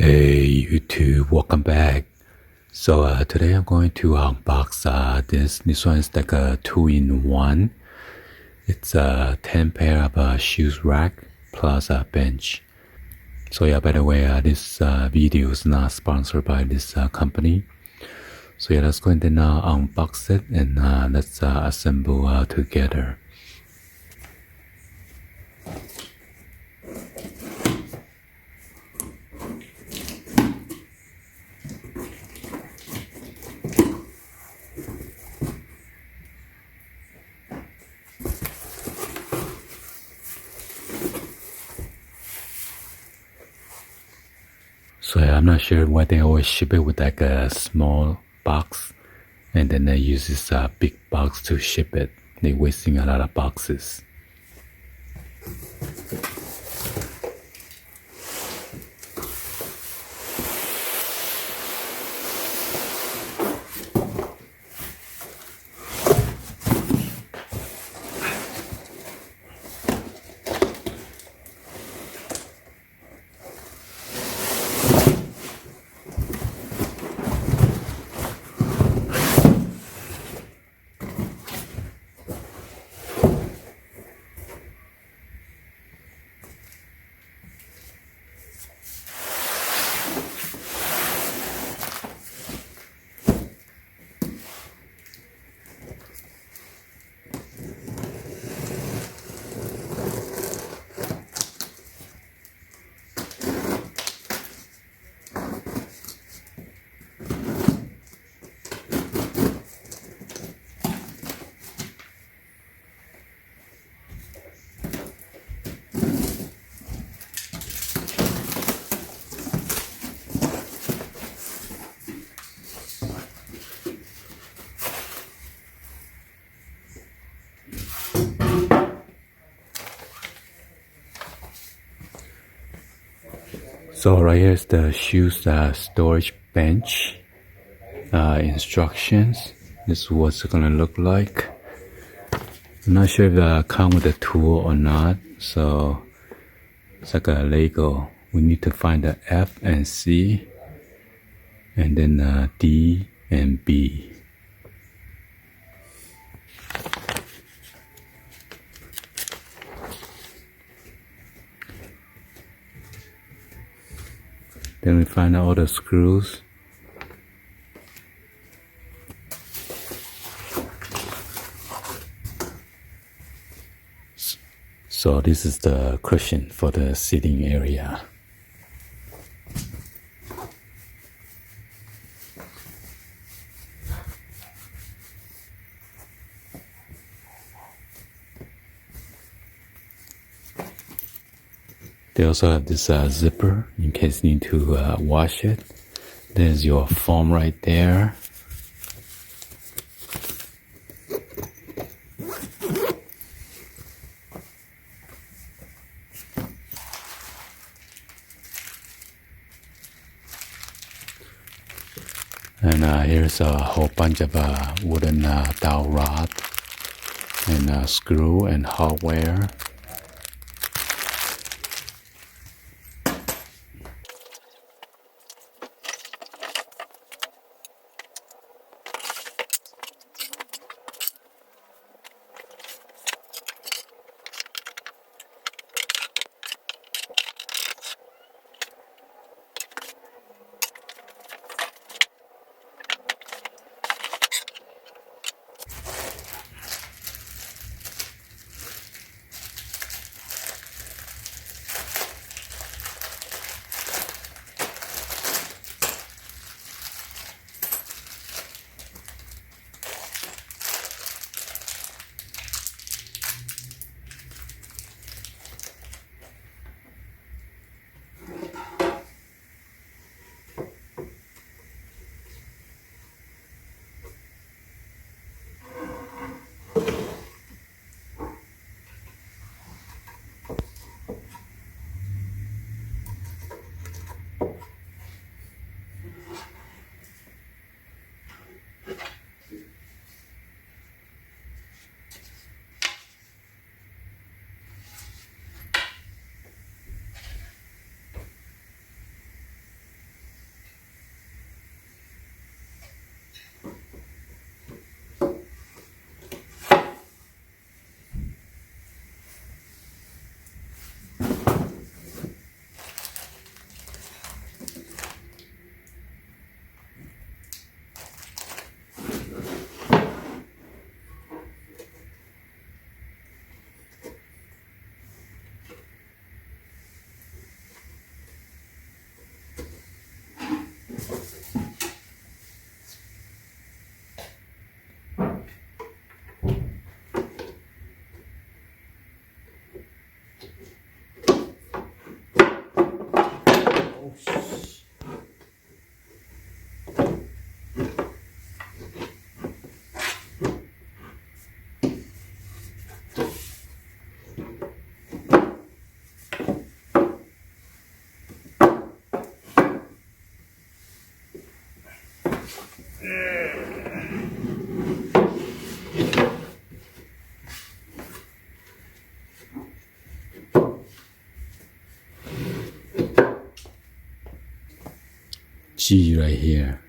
Hey YouTube, welcome back. So today I'm going to unbox this. This one is like a 2-in-1. It's a 10 pair of shoes rack plus a bench. So yeah, by the way, this video is not sponsored by this company. So yeah, let's go ahead and unbox it and let's assemble together. So yeah, I'm not sure why they always ship it with like a small box and then they use this big box to ship it. They're wasting a lot of boxes. So right here is the shoes storage bench instructions. This is what it's gonna look like. I'm not sure if it comes with a tool or not. So it's like a Lego. We need to find the F and C, and then D and B. Then we find all the screws. So this is the cushion for the sitting area. They also have this zipper in case you need to wash it. There's your foam right there. And here's a whole bunch of wooden dowel rod and screw and hardware. G right here.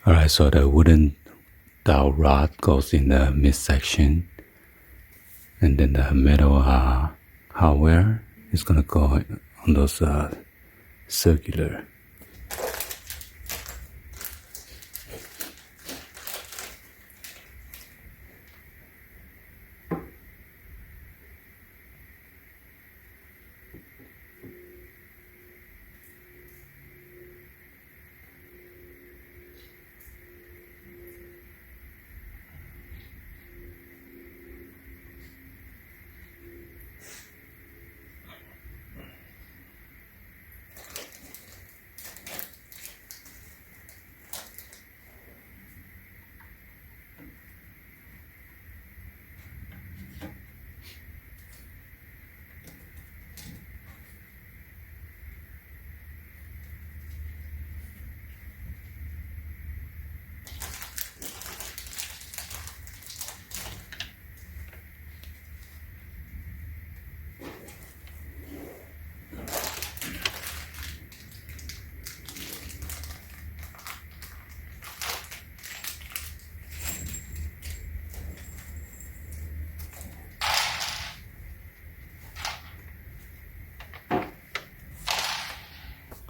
Alright, so the wooden dowel rod goes in the midsection, and then the metal hardware is gonna go on those circular.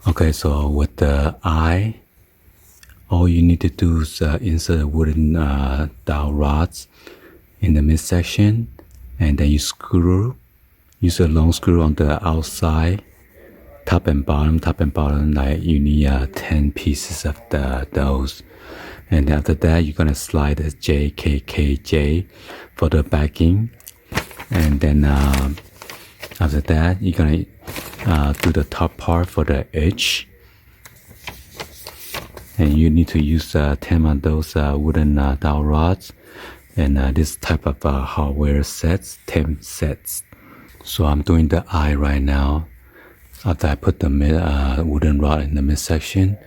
Okay, so with the eye, all you need to do is insert a wooden dowel rods in the midsection, and then you screw. Use a long screw on the outside, top and bottom. Like you need 10 pieces of those. And after that, you're gonna slide the JKKJ for the backing, and then after that, you're gonna do the top part for the edge, and you need to use 10 of those wooden dowel rods, and this type of hardware sets, 10 sets. So I'm doing the eye right now. After I put the wooden rod in the midsection,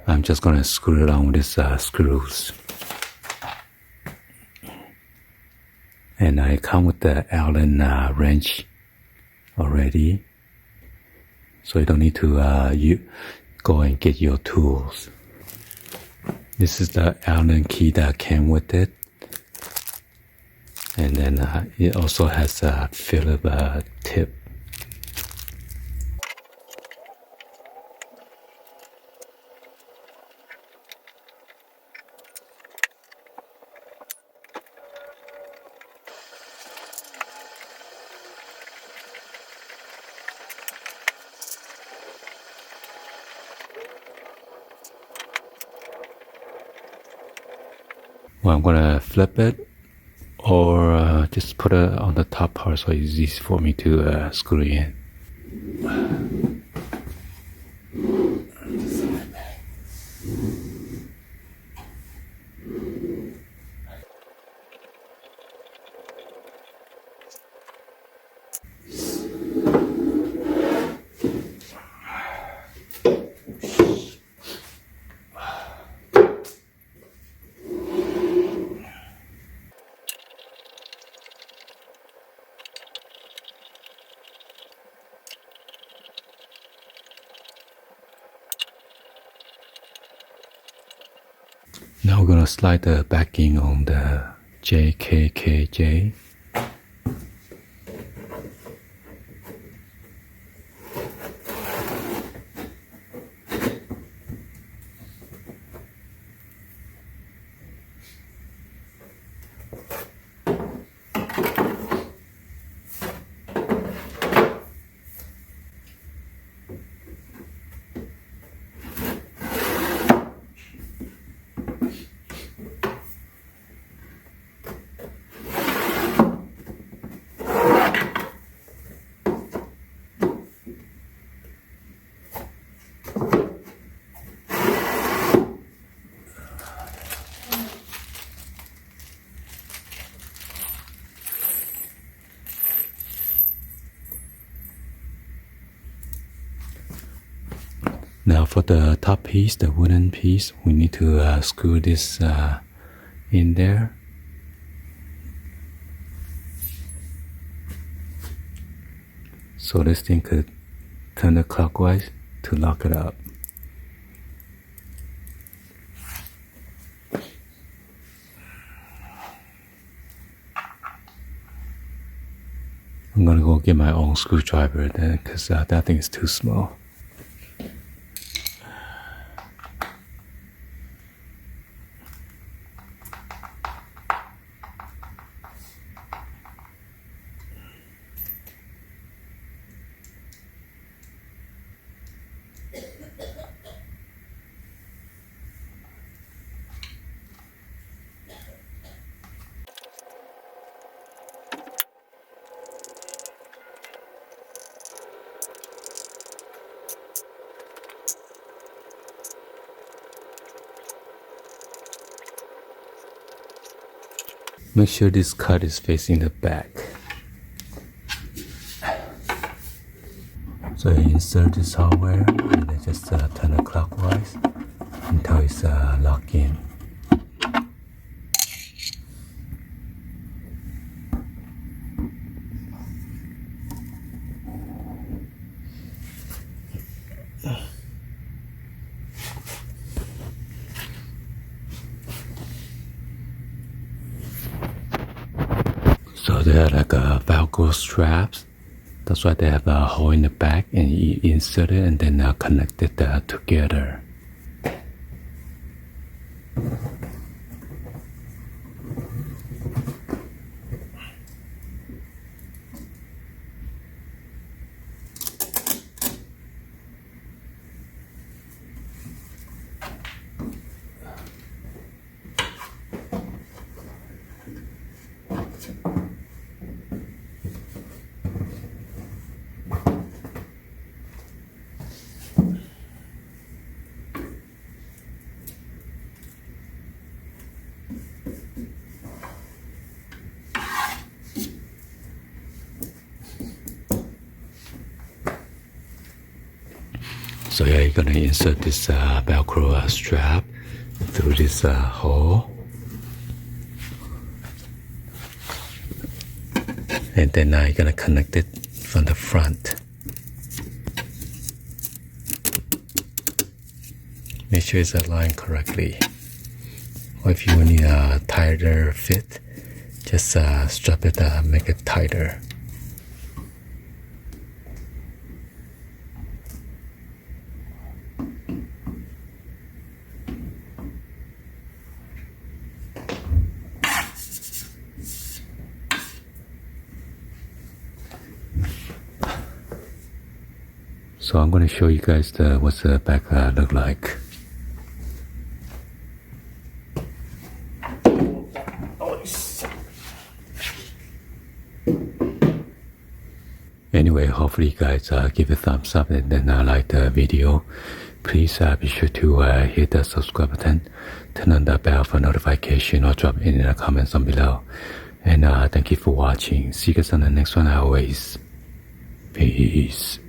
I'm just gonna screw it on with these screws. And I come with the Allen wrench already, so you don't need to you go and get your tools. This is the Allen key that came with it, and then it also has a Phillips tip. Well, I'm gonna flip it or just put it on the top part so it's easy for me to screw it in. Now we're gonna slide the backing on the JKKJ. Now for the top piece, the wooden piece, we need to screw this in there. So this thing could turn it clockwise to lock it up. I'm gonna go get my own screwdriver then, because that thing is too small. Make sure this cut is facing the back. So you insert this hardware and then just turn it clockwise until it's locked in. So they're like Velcro straps. That's why they have a hole in the back, and you insert it and then connect it together. So yeah, you're gonna insert this Velcro strap through this hole, and then you're gonna connect it from the front. Make sure it's aligned correctly. Or if you need a tighter fit, just strap it, make it tighter. So I'm going to show you guys what's the back look like. Anyway, hopefully you guys give it a thumbs up and then like the video. Please be sure to hit the subscribe button, turn on the bell for notification, or drop in the comments on below. And thank you for watching. See you guys on the next one. Always. Peace.